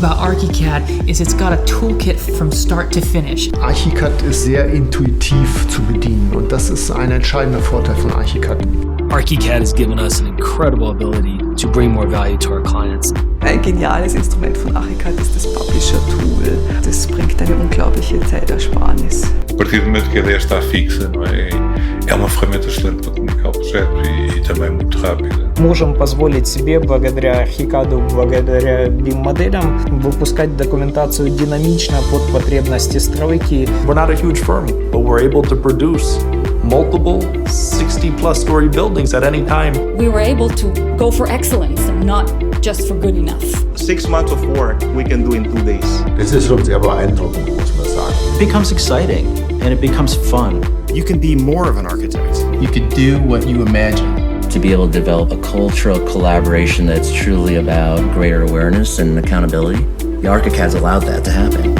about Archicad is it's got a toolkit from start to finish. Archicad ist sehr intuitiv zu bedienen und das ist ein entscheidender Vorteil von Archicad. Archicad has given us an incredible ability to bring more value to our clients. Ein geniales Instrument von Archicad ist das Publisher-Tool. Das bringt eine unglaubliche Zeitersparnis. A partir do momento que a ideia está fixa, não é? É uma ferramenta excelente para comunicar o projeto e também muito rápida. Можем позволить себе, благодаря Archicad, благодаря BIM-моделям, выпускать документацию динамично под потребности стройки. We're not a huge firm, but we're able to produce multiple 60-plus story buildings at any time. We were able to go for excellence and not just for good enough. 6 months of work we can do in 2 days. Das ist schon sehr beeindruckend, muss man sagen. It becomes exciting and it becomes fun. You can be more of an architect. You could do what you imagine. To be able to develop a cultural collaboration that's truly about greater awareness and accountability, the Archicad's allowed that to happen.